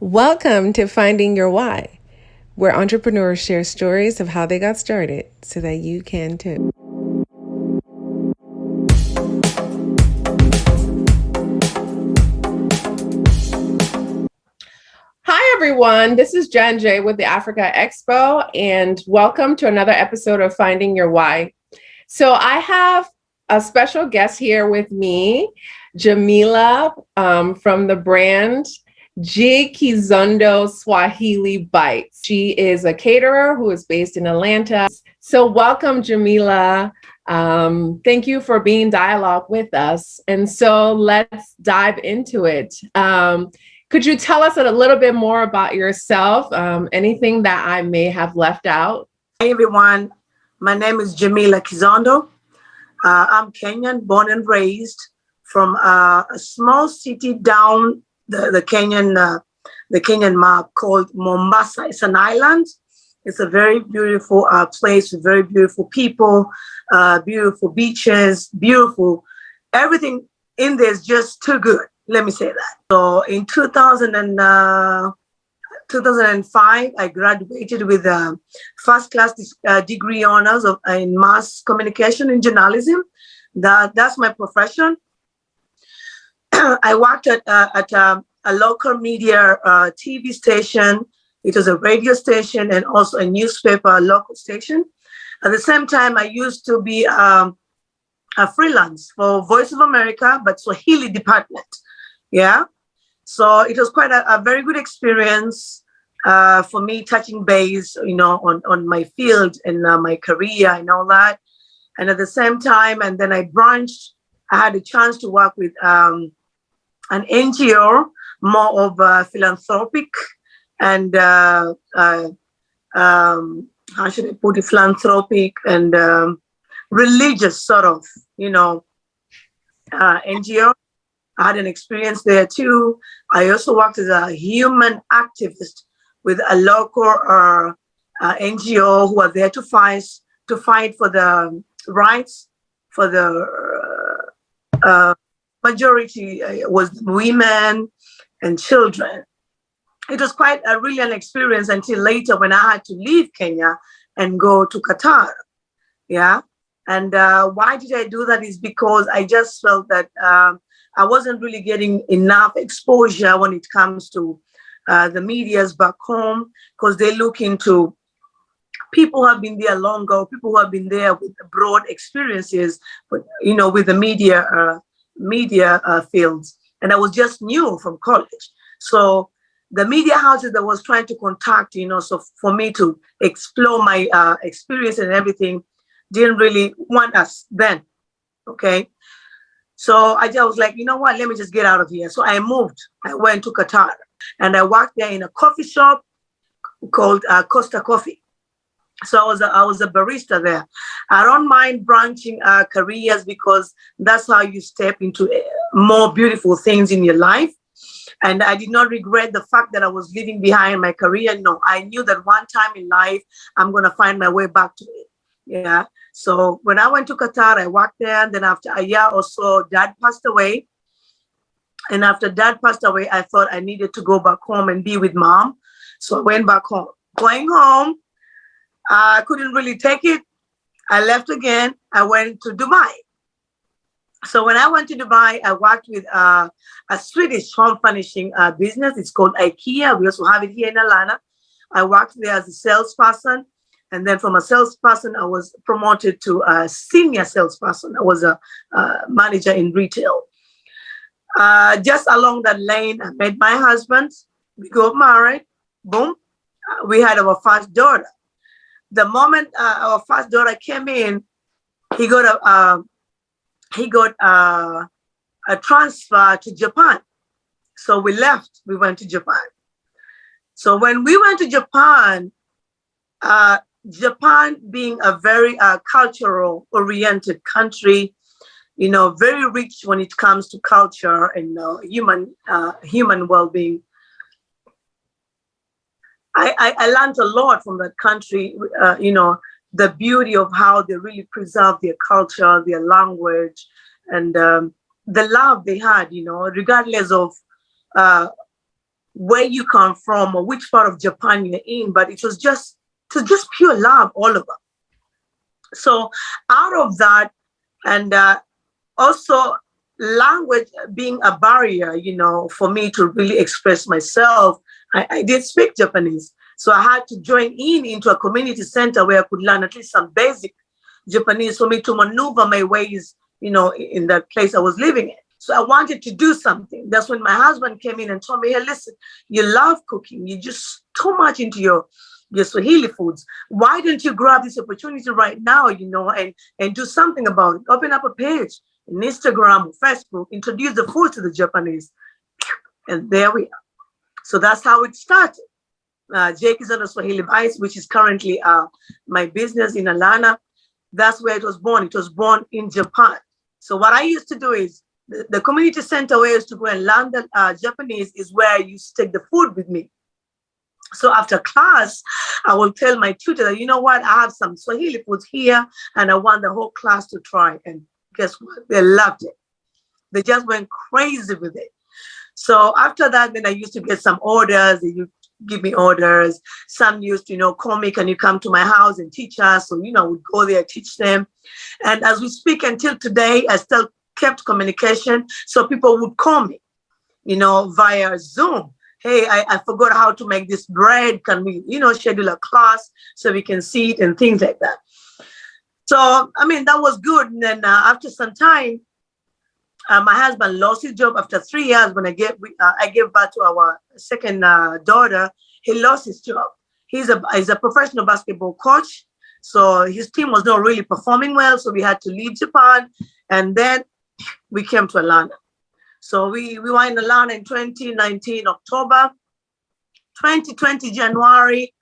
Welcome to Finding Your Why, where entrepreneurs share stories of how they got started so that you can too. Hi, everyone. This is Jen J with the Africa Expo, and welcome to another episode of Finding Your Why. So I have a special guest here with me, Jameela from the brand Jkizondo Swahili Bites. She is a caterer who is based in Atlanta. So welcome, Jameela. Thank you for being in dialogue with us. And so let's dive into it. Could you tell us a little bit more about yourself? Anything that I may have left out? Hi, everyone. My name is Jameela Jkizondo. I'm Kenyan, born and raised from a small city down the Kenyan map called Mombasa. It's an island. It's a very beautiful place with very beautiful people, beautiful beaches, beautiful. Everything in there is just too good. Let me say that. So in 2005, I graduated with a first-class degree honors in mass communication and journalism. That's my profession. I worked at a local media TV station. It was a radio station and also a newspaper, local station. At the same time, I used to be a freelance for Voice of America, but Swahili department. Yeah. So it was quite a very good experience for me, touching base, on my field and my career and all that. And at the same time, and then I branched, I had a chance to work with an NGO, more of philanthropic and how should I put it, philanthropic and religious sort of, NGO. I had an experience there too. I also worked as a human activist with a local NGO who are there to fight for the rights for the majority was women and children. It was quite really an experience until later when I had to leave Kenya and go to Qatar. Yeah. And why did I do that is because I just felt that I wasn't really getting enough exposure when it comes to the medias back home, because they look into people who have been there longer, people who have been there with broad experiences, but with the media fields. And I was just new from college. So the media houses that was trying to contact, so for me to explore my experience and everything, didn't really want us then. Okay. So I just was like, you know what, let me just get out of here. So I moved. I went to Qatar and I worked there in a coffee shop called Costa Coffee. So I was a barista there. I don't mind branching careers because that's how you step into more beautiful things in your life. And I did not regret the fact that I was leaving behind my career. No, I knew that one time in life, I'm going to find my way back to it. Yeah. So when I went to Qatar, I worked there. And then after a year or so, Dad passed away. And after Dad passed away, I thought I needed to go back home and be with Mom. So I went back home. Going home, I couldn't really take it. I left again. I went to Dubai. So when I went to Dubai, I worked with a Swedish home furnishing business. It's called IKEA. We also have it here in Atlanta. I worked there as a salesperson. And then from a salesperson, I was promoted to a senior salesperson. I was a manager in retail. Just along that lane, I met my husband. We got married. Boom. We had our first daughter. The moment our first daughter came in, he got a transfer to Japan. So we left. We went to Japan. So when we went to Japan, Japan being a very cultural oriented country, very rich when it comes to culture and human well-being. I learned a lot from that country, the beauty of how they really preserve their culture, their language, and the love they had, regardless of where you come from or which part of Japan you're in, but it was just pure love all over. So out of that, and also language being a barrier, for me to really express myself, I did speak Japanese. So I had to join into a community center where I could learn at least some basic Japanese for me to maneuver my ways, in that place I was living in. So I wanted to do something. That's when my husband came in and told me, hey, listen, you love cooking. You're just too much into your Swahili foods. Why don't you grab this opportunity right now, and do something about it? Open up a page on Instagram or Facebook, introduce the food to the Japanese. And there we are. So that's how it started. Jkizondo Swahili Bites, which is currently my business in Atlanta. That's where it was born. It was born in Japan. So what I used to do is the community center where I used to go and learn the Japanese is where I used to take the food with me. So after class, I will tell my tutor that, you know what, I have some Swahili foods here and I want the whole class to try. And guess what? They loved it. They just went crazy with it. So after that, then I used to get some orders. They used to give me orders. Some used to, call me, can you come to my house and teach us? So, we'd go there, teach them. And as we speak until today, I still kept communication. So people would call me, via Zoom. Hey, I forgot how to make this bread. Can we, schedule a class so we can see it and things like that. So, that was good. And then after some time, my husband lost his job after 3 years when I gave birth to our second daughter. He lost his job. He's a professional basketball coach. So his team was not really performing well. So we had to leave Japan. And then we came to Atlanta. So we were in Atlanta in 2019, October. 2020, January,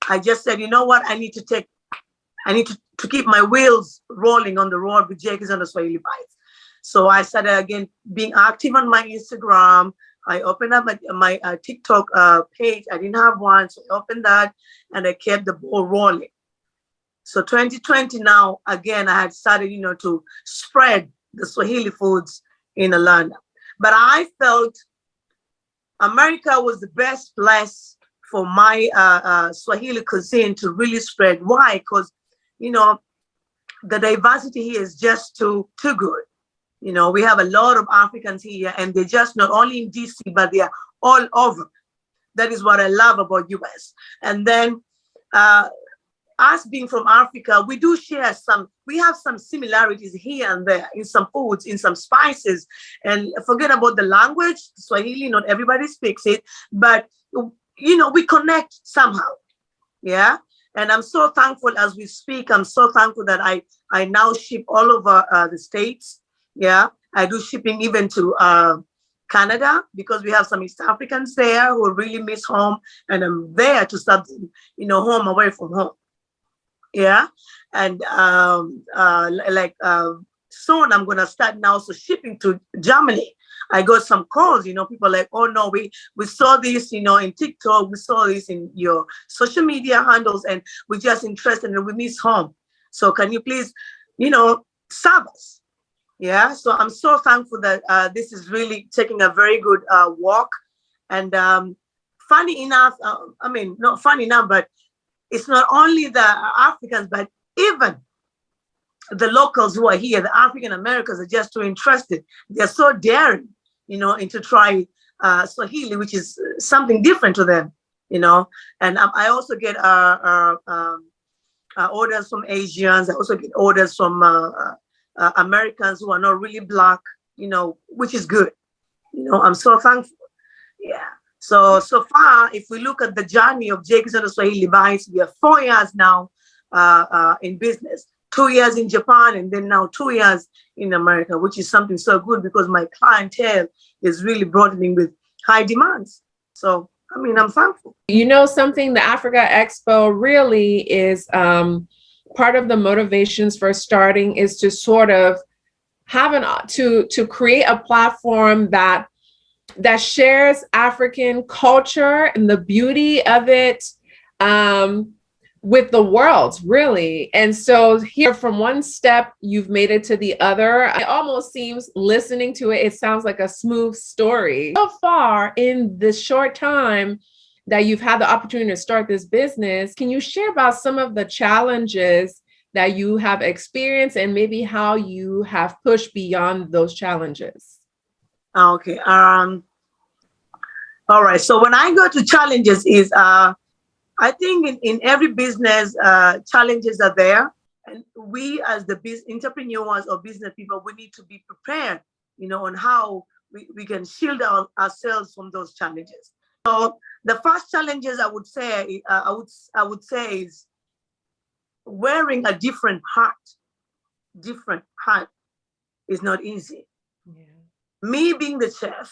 I just said, you know what? I need to keep my wheels rolling on the road with Jkizondo Swahili Bites. So I started again being active on my Instagram. I opened up my TikTok page. I didn't have one, so I opened that and I kept the ball rolling. So 2020 now, again, I had started, to spread the Swahili foods in Atlanta. But I felt America was the best place for my Swahili cuisine to really spread. Why? Because, the diversity here is just too good. We have a lot of Africans here, and they're just not only in DC, but they are all over. That is what I love about US. And then us being from Africa, we do share we have some similarities here and there in some foods, in some spices. And forget about the language, Swahili, not everybody speaks it, but, we connect somehow. Yeah. And I'm so thankful as we speak. I'm so thankful that I now ship all over the States. Yeah, I do shipping even to Canada because we have some East Africans there who really miss home, and I'm there to start, home away from home. Yeah, and soon I'm gonna start now also shipping to Germany. I got some calls, people like, oh no, we saw this, in TikTok, we saw this in your social media handles, and we're just interested and we miss home. So can you please, serve us? Yeah, so I'm so thankful that this is really taking a very good walk. And funny enough, not funny enough, but it's not only the Africans, but even the locals who are here, the African Americans are just too interested. They're so daring, into try Swahili, which is something different to them, And I also get orders from Asians. I also get orders from Americans who are not really Black, which is good. I'm so thankful. Yeah. So far, if we look at the journey of Jkizondo Swahili Bites, we are 4 years now in business, 2 years in Japan, and then now 2 years in America, which is something so good because my clientele is really broadening with high demands. So, I'm thankful. Something, the Africa Expo really is part of the motivations for starting is to sort of have to create a platform that shares African culture and the beauty of it, with the world, really. And so here from one step, you've made it to the other. It almost seems, listening to it, it sounds like a smooth story. So far in this short time that you've had the opportunity to start this business, can you share about some of the challenges that you have experienced and maybe how you have pushed beyond those challenges? Okay. All right. So when I go to challenges is, I think in every business, challenges are there. And we as the entrepreneurs or business people, we need to be prepared, on how we can shield ourselves from those challenges. So the first challenges I would say, is wearing a different hat. Different hat is not easy. Yeah. Me being the chef,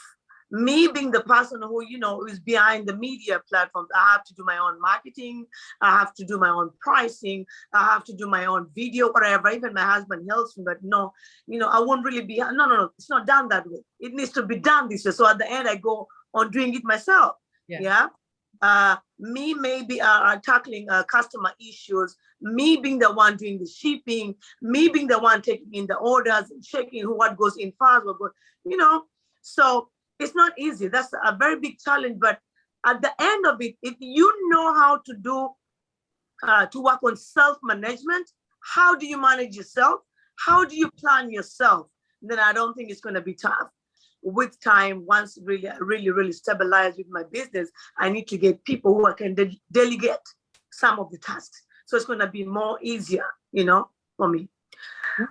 me being the person who, is behind the media platforms, I have to do my own marketing. I have to do my own pricing. I have to do my own video, whatever. Even my husband helps me, but no, I won't really be, no, it's not done that way. It needs to be done this way. So at the end, I go on doing it myself. Yeah. Me maybe tackling customer issues, me being the one doing the shipping, me being the one taking in the orders and checking what goes in fast, what goes, so it's not easy. That's a very big challenge. But at the end of it, if you know how to do, to work on self-management, how do you manage yourself? How do you plan yourself? Then I don't think it's going to be tough. With time, once really stabilize with my business, I need to get people who I can delegate some of the tasks. So it's going to be more easier, for me.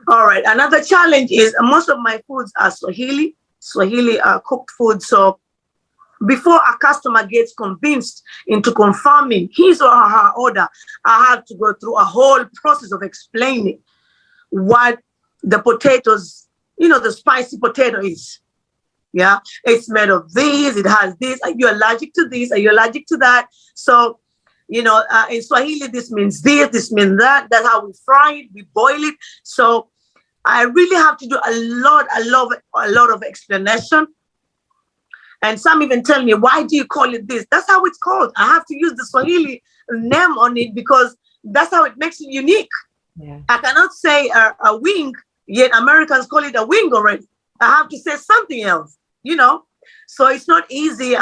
All right. Another challenge is most of my foods are Swahili cooked food. So before a customer gets convinced into confirming his or her order, I have to go through a whole process of explaining what the potatoes, the spicy potato is. Yeah, it's made of this, it has this. Are you allergic to this? Are you allergic to that? So, in Swahili, this means this means that. That's how we fry it, we boil it. So I really have to do a lot of explanation. And some even tell me, why do you call it this? That's how it's called. I have to use the Swahili name on it because that's how it makes it unique. Yeah. I cannot say a wing, yet Americans call it a wing already. I have to say something else, So it's not easy.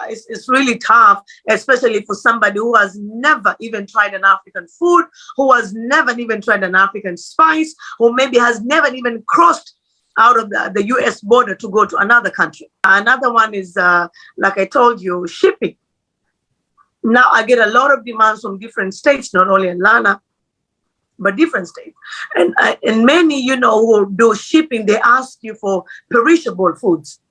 It's really tough, especially for somebody who has never even tried an African food, who has never even tried an African spice, who maybe has never even crossed out of the US border to go to another country. Another one is, like I told you, shipping. Now I get a lot of demands from different states, not only Atlanta, but different states. And many, who do shipping, they ask you for perishable foods.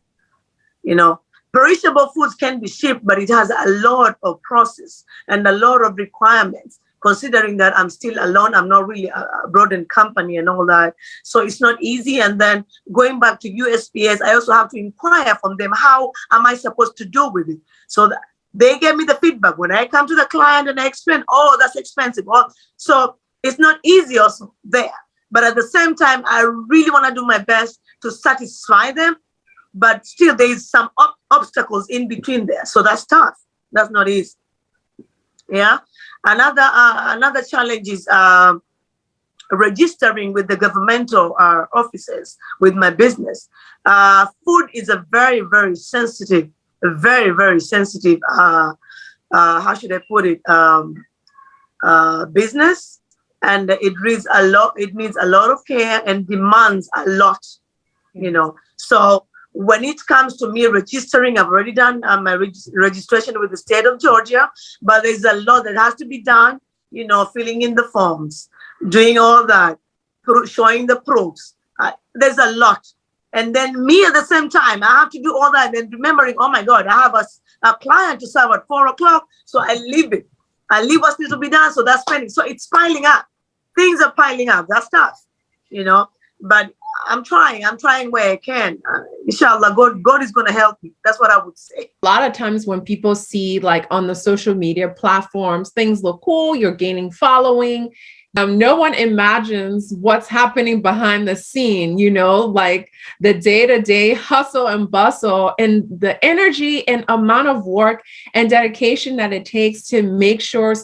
Perishable foods can be shipped, but it has a lot of process and a lot of requirements, considering that I'm still alone. I'm not really a broadened company and all that. So it's not easy. And then going back to USPS, I also have to inquire from them, how am I supposed to do with it? So they gave me the feedback. When I come to the client and I explain, oh, that's expensive. So it's not easy also there. But at the same time, I really want to do my best to satisfy them. But still, there is some obstacles in between there. So that's tough. That's not easy. Yeah. Another challenge is registering with the governmental offices with my business. Food is a very, very sensitive, how should I put it, business. And it needs a lot of care and demands a lot, So when it comes to me registering, I've already done my registration with the state of Georgia, but there's a lot that has to be done, filling in the forms, doing all that, showing the proofs. There's a lot. And then me at the same time, I have to do all that and remembering, oh my God, I have a client to serve at 4 o'clock. So I leave it. I leave what needs to be done. So that's pending. So it's piling up. Things are piling up. That's tough, but I'm trying where I can. Inshallah, God is going to help me. That's what I would say. A lot of times when people see, like, on the social media platforms, things look cool, you're gaining following. No one imagines what's happening behind the scene, like the day-to-day hustle and bustle and the energy and amount of work and dedication that it takes to make sure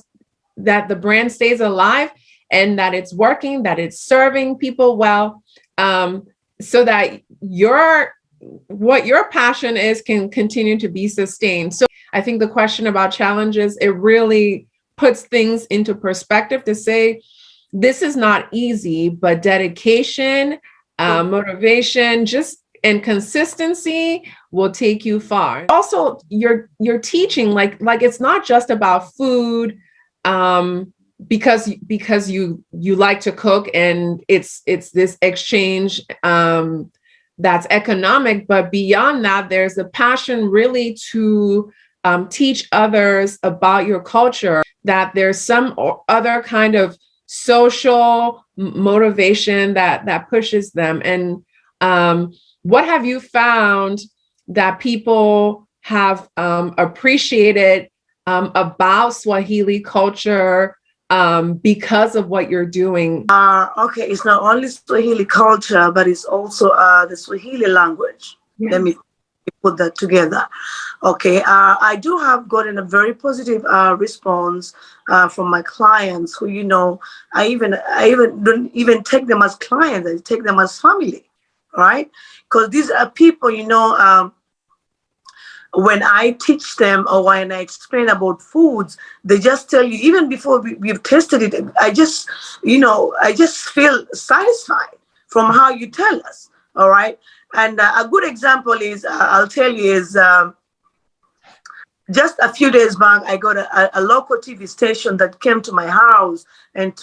that the brand stays alive and that it's working, that it's serving people well, so that what your passion is can continue to be sustained. So I think the question about challenges, it really puts things into perspective to say, this is not easy, but dedication, motivation, and consistency will take you far. Also, you're teaching, like it's not just about food, because you like to cook and it's this exchange that's economic, but beyond that, there's a passion really to teach others about your culture, that there's some other kind of social motivation that pushes them. And what have you found that people have appreciated about Swahili culture because of what you're doing? Okay, it's not only Swahili culture, but it's also the Swahili language. Yes. Let me put that together. Okay, I do have gotten a very positive response from my clients who, you know, I even don't even take them as clients, I take them as family, right? Because these are people, you know, when I teach them or when I explain about foods, they just tell you, even before we've tested it, I just feel satisfied from how you tell us. All right. And a good example is, I'll tell you, is just a few days back, I got a local TV station that came to my house and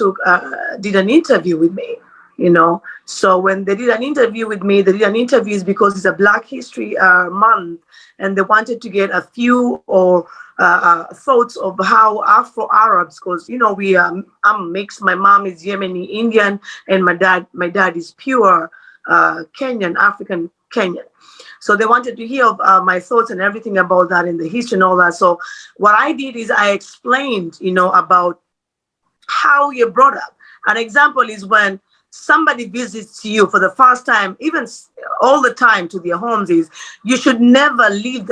did an interview with me. You know, so when they did an interview with me, they did an interview because it's a Black History Month, and they wanted to get a few thoughts of how Afro-Arabs, because, you know, I'm mixed. My mom is Yemeni Indian, and my dad is pure Kenyan, African Kenyan. So they wanted to hear my thoughts and everything about that in the history and all that. So what I did is I explained, you know, about how you're brought up. An example is when somebody visits you for the first time, even all the time to their homes, is you should never leave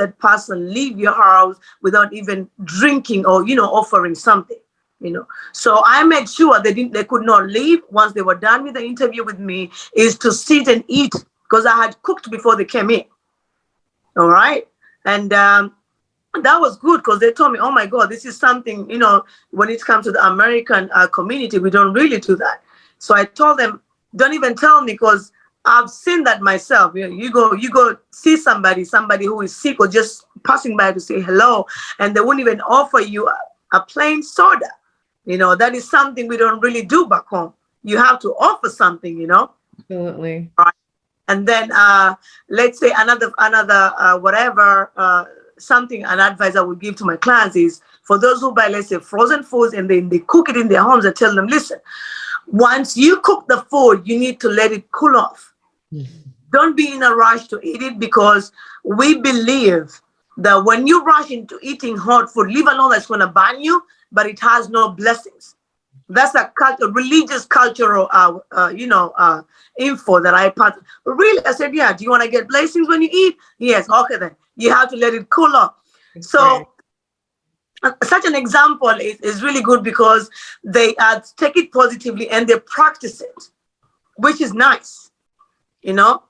your house without even drinking or, you know, offering something, you know. So I made sure they could not leave once they were done with the interview with me, is to sit and eat, because I had cooked before they came in. All right. And that was good, because they told me, oh my God, this is something, you know, when it comes to the American community, we don't really do that. So I told them, don't even tell me, because I've seen that myself. You go see somebody who is sick or just passing by to say hello, and they won't even offer you a plain soda. You know, that is something we don't really do back home. You have to offer something, you know. Absolutely. Right. And then let's say another something, an advice I would give to my clients is, for those who buy, let's say, frozen foods and then they cook it in their homes, I tell them, listen, once you cook the food, you need to let it cool off. Mm-hmm. Don't be in a rush to eat it, because we believe that when you rush into eating hot food, leave alone that's going to burn you, but it has no blessings. That's a religious cultural, info that I passed. Really, I said, yeah, do you want to get blessings when you eat? Yes. Okay, then you have to let it cool off. So such an example is really good, because they take it positively and they practice it, which is nice, you know.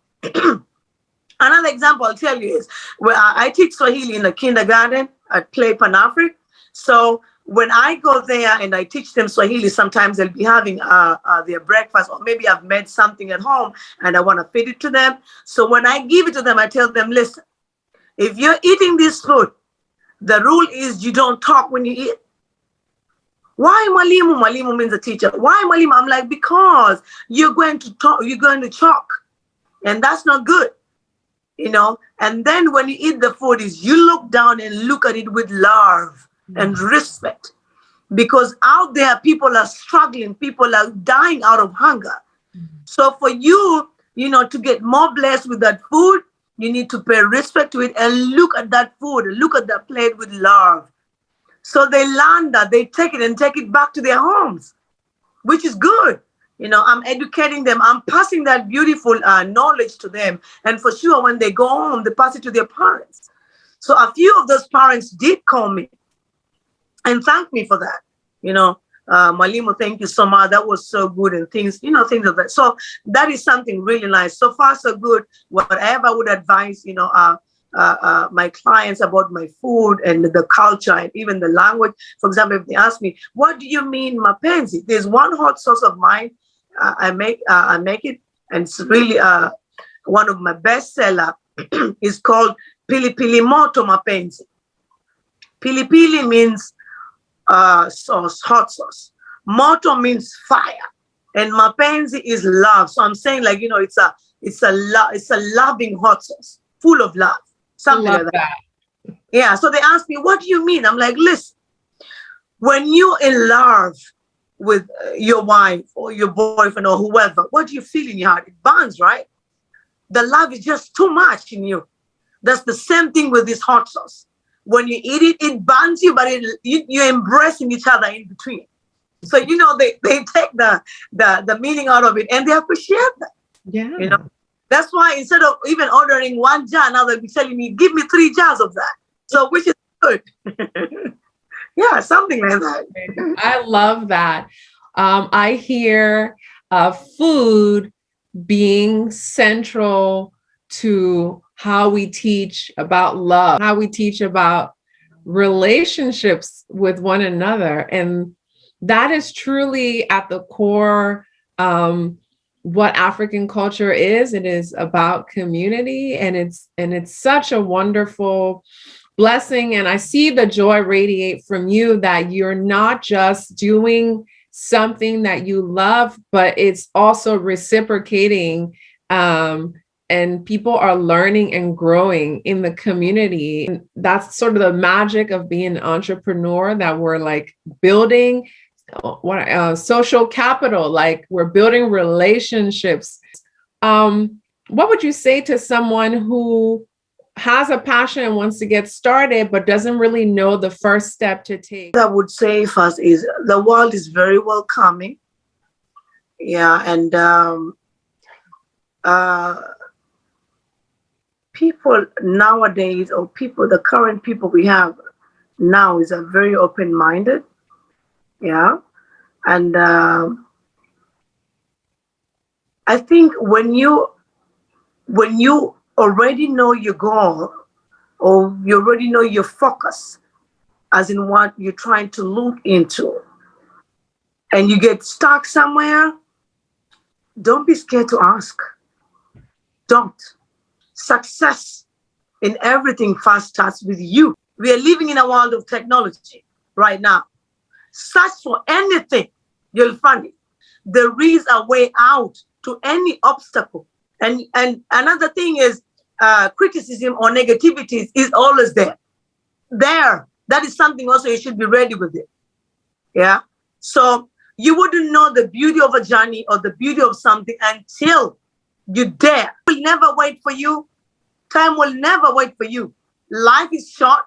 Another example I'll tell you is where I teach Swahili in the kindergarten at Play Pan-African. So when I go there and I teach them Swahili, sometimes they'll be having their breakfast, or maybe I've made something at home and I want to feed it to them. So when I give it to them, I tell them, listen, if you're eating this food, the rule is you don't talk when you eat. Why mwalimu? Mwalimu means a teacher. Why mwalimu? I'm like, because you're going to talk, you're going to talk, and that's not good, you know. And then when you eat the food, is you look down and look at it with love and respect, because out there people are struggling, people are dying out of hunger. So for you, you know, to get more blessed with that food, you need to pay respect to it and look at that food, look at that plate with love. So they learn that, they take it and take it back to their homes, which is good. You know, I'm educating them. I'm passing that beautiful knowledge to them. And for sure, when they go home, they pass it to their parents. So a few of those parents did call me and thank me for that, you know. Malimo, thank you so much. That was so good, and things, things like that. So that is something really nice. So far, so good. Whatever I would advise, my clients about my food and the culture and even the language. For example, if they ask me, "What do you mean, mapenzi?" There's one hot sauce of mine. I make it, and it's really one of my best seller. It's called Pili Pili Moto Mapenzi. Pili Pili means sauce, hot sauce. Moto means fire, and mapenzi is love. So I'm saying, like, it's a loving hot sauce, full of love, something like that. Yeah. So they ask me, "What do you mean?" I'm like, listen, when you're in love with your wife or your boyfriend or whoever, what do you feel in your heart? It burns, right? The love is just too much in you. That's the same thing with this hot sauce. When you eat it, it burns you, but you're embracing each other in between. So, they take the meaning out of it, and they appreciate that. Yeah. That's why instead of even ordering one jar, now they'll be telling me, "Give me 3 jars of that." So, which is good. Yeah, something like that. I love that. I hear food being central to how we teach about love, how we teach about relationships with one another. And that is truly at the core what African culture is. It is about community, and it's such a wonderful blessing. And I see the joy radiate from you that you're not just doing something that you love, but it's also reciprocating. And people are learning and growing in the community. And that's sort of the magic of being an entrepreneur, that we're like building social capital, like we're building relationships. What would you say to someone who has a passion and wants to get started, but doesn't really know the first step to take? I would say first is the world is very welcoming. Yeah. And people nowadays, or the current people we have now, is very open-minded. Yeah. And I think when you already know your goal, or you already know your focus, as in what you're trying to look into, and you get stuck somewhere, don't be scared to ask. Don't. Success in everything first starts with you. We are living in a world of technology right now. Search for anything, you'll find it. There is a way out to any obstacle. And another thing is criticism or negativity is always there. That is something also you should be ready with it. Yeah. So you wouldn't know the beauty of a journey or the beauty of something until you dare. It will never wait for you. Time will never wait for you. Life is short,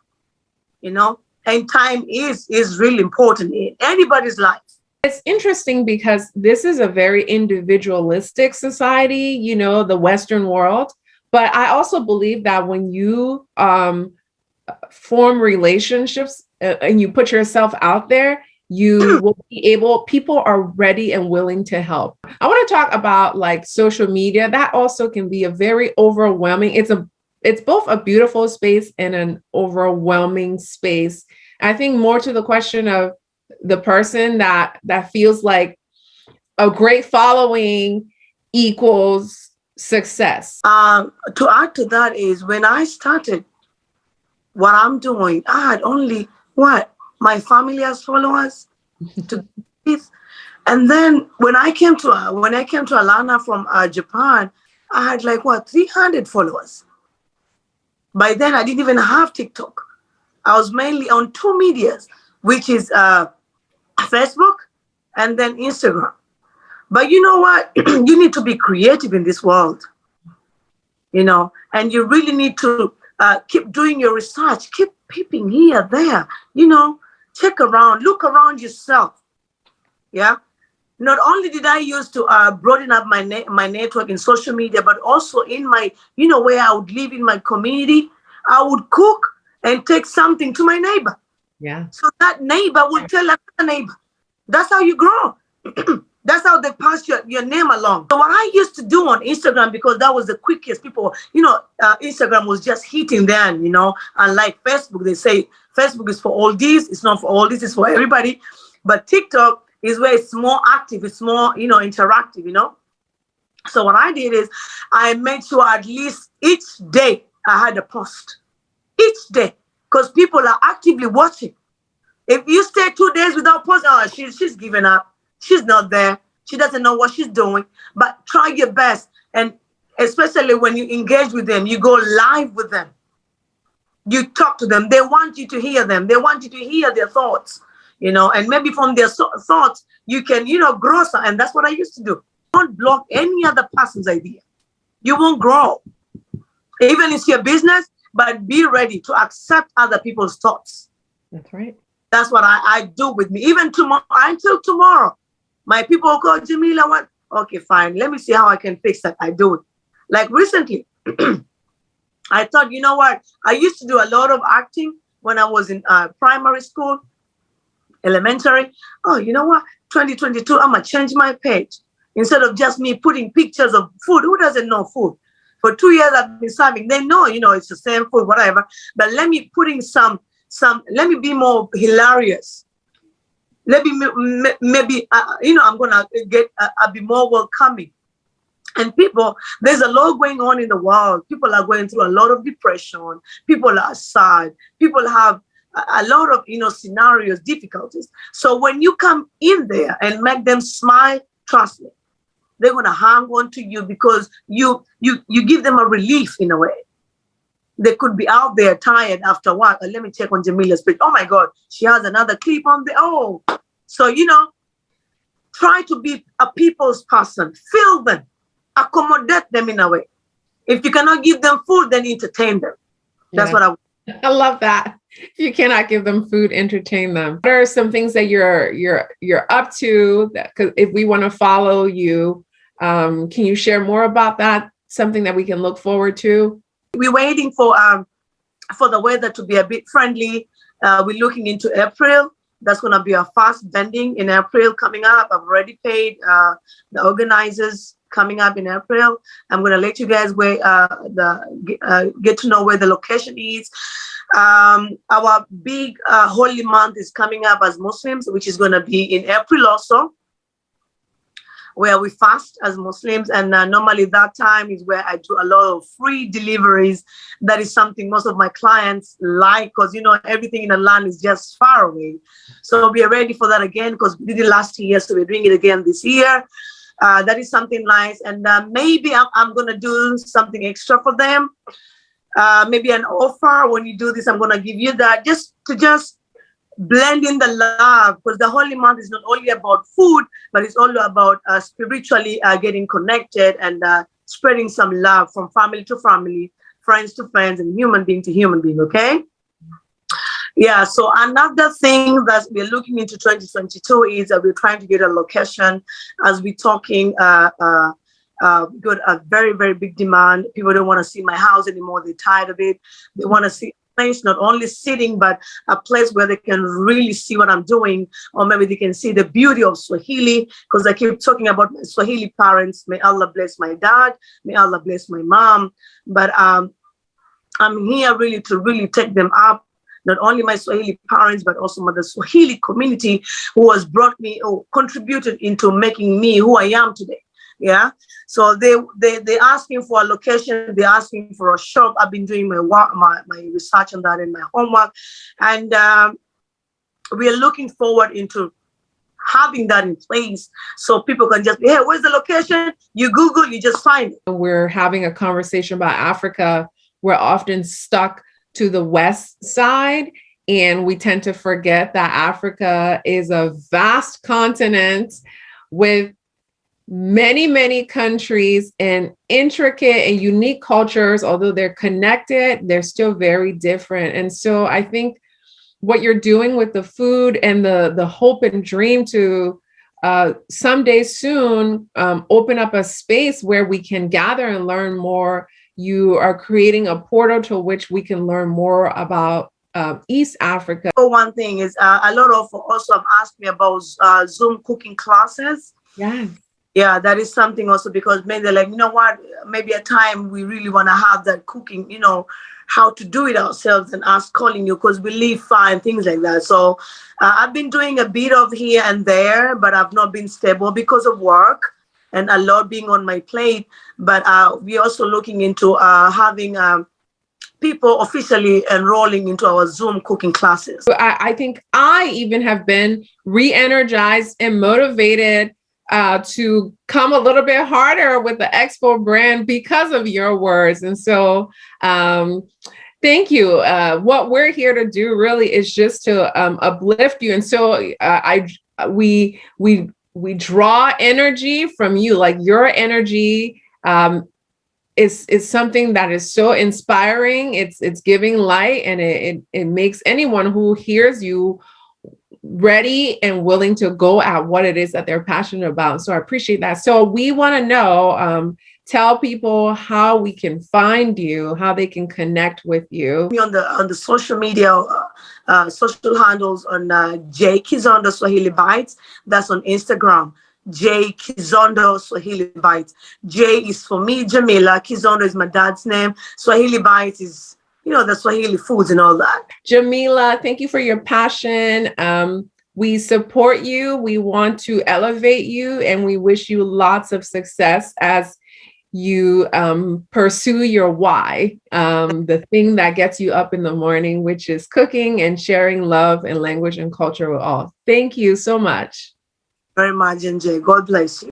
and time is really important in anybody's life. It's interesting because this is a very individualistic society, the Western world. But I also believe that when you form relationships and you put yourself out there, you will be able, people are ready and willing to help. I want to talk about like social media. That also can be a very overwhelming. It's both a beautiful space and an overwhelming space. I think more to the question of the person that feels like a great following equals success. To add to that is, when I started what I'm doing, I had only my family as followers to this. And then when I came to Alana from Japan, I had 300 followers. By then I didn't even have TikTok. I was mainly on 2 medias, which is Facebook and then Instagram. But you know what? You need to be creative in this world, and you really need to keep doing your research, keep peeping here, there, check around, look around yourself. Yeah. Not only did I use to broaden up my network in social media, but also in my, where I would live in my community, I would cook and take something to my neighbor. Yeah. So that neighbor would tell another neighbor. That's how you grow. That's how they pass your name along. So what I used to do on Instagram, because that was the quickest, people, Instagram was just hitting then, unlike Facebook, they say Facebook is for all these, it's not for all this, it's for everybody. But TikTok is where it's more active, it's more, interactive, So what I did is I made sure at least each day I had a post. Each day. Because people are actively watching. If you stay 2 days without posting, oh, she's given up. She's not there. She doesn't know what she's doing. But try your best. And especially when you engage with them, you go live with them. You talk to them. They want you to hear them. They want you to hear their thoughts, and maybe from their thoughts, you can, grow some. And that's what I used to do. Don't block any other person's idea. You won't grow. Even if it's your business, but be ready to accept other people's thoughts. That's right. That's what I do with me. Even tomorrow, until tomorrow, my people will call Jameela. What? Okay, fine. Let me see how I can fix that. I do it. Like recently, I thought, you know what? I used to do a lot of acting when I was in primary school, elementary. Oh, you know what? 2022, I'm going to change my page. Instead of just me putting pictures of food. Who doesn't know food? For 2 years I've been serving. They know, it's the same food, whatever. But let me putting let me be more hilarious. Let me maybe I'm gonna I'll be more welcoming. And people, there's a lot going on in the world. People are going through a lot of depression. People are sad. People have a lot of scenarios, difficulties. So when you come in there and make them smile, trust me, they're gonna hang on to you because you give them a relief in a way. They could be out there tired after work. Let me check on Jameela's page. Oh my God, she has another clip on there. Oh, so try to be a people's person. Fill them, accommodate them in a way. If you cannot give them food, then entertain them. That's what I love that. If you cannot give them food, entertain them. What are some things that you're up to? Because if we want to follow you, can you share more about that? Something that we can look forward to? We're waiting for the weather to be a bit friendly. We're looking into April. That's going to be our fast vending in April coming up. I've already paid the organizers coming up in April. I'm going to let you guys get to know where the location is. Our big holy month is coming up as Muslims, which is going to be in April also, where we fast as Muslims. And normally that time is where I do a lot of free deliveries. That is something most of my clients like, because, everything in the land is just far away. So we are ready for that again, because we did it last year. So we're doing it again this year. That is something nice. And maybe I'm going to do something extra for them. Maybe an offer. When you do this, I'm going to give you that just blend in the love, because the Holy Month is not only about food, but it's also about spiritually getting connected and spreading some love from family to family, friends to friends, and human being to human being. Okay. Yeah. So another thing that we're looking into 2022 is that we're trying to get a location. As we're talking, we got a very, very big demand. People don't want to see my house anymore. They're tired of it. They want to see place, not only sitting, but a place where they can really see what I'm doing, or maybe they can see the beauty of Swahili, because I keep talking about my Swahili parents. May Allah bless my dad. May Allah bless my mom. But I'm here really to take them up. Not only my Swahili parents, but also the Swahili community who has brought me or contributed into making me who I am today. Yeah. So they're asking for a location. They're asking for a shop. I've been doing my work, my research on that and my homework. And we are looking forward into having that in place so people can just be, hey, where's the location? You Google, you just find it. We're having a conversation about Africa. We're often stuck to the west side, and we tend to forget that Africa is a vast continent with many, many countries and intricate and unique cultures. Although they're connected, they're still very different. And so I think what you're doing with the food and the hope and dream to someday soon open up a space where we can gather and learn more. You are creating a portal to which we can learn more about East Africa. So one thing is a lot of also have asked me about Zoom cooking classes. Yeah. Yeah, that is something also, because maybe they're like, you know what, maybe a time we really want to have that cooking, how to do it ourselves, and us calling you because we live far and things like that. So I've been doing a bit of here and there, but I've not been stable because of work and a lot being on my plate. But we're also looking into having people officially enrolling into our Zoom cooking classes. I think I even have been re-energized and motivated to come a little bit harder with the Expo brand because of your words. And so thank you. What we're here to do really is just to uplift you. And so we draw energy from you, like your energy is something that is so inspiring. It's giving light, and it makes anyone who hears you ready and willing to go at what it is that they're passionate about. So I appreciate that. So we want to know, tell people how we can find you, how they can connect with you. On the social media, social handles on Jkizondo Swahili Bites. That's on Instagram. Jkizondo Swahili Bites. J is for me, Jameela. Kizondo is my dad's name. Swahili Bites is, the Swahili foods and all that. Jameela, thank you for your passion. We support you. We want to elevate you, and we wish you lots of success as you pursue your why, the thing that gets you up in the morning, which is cooking and sharing love and language and culture with all. Thank you so much. Very much, NJ. God bless you.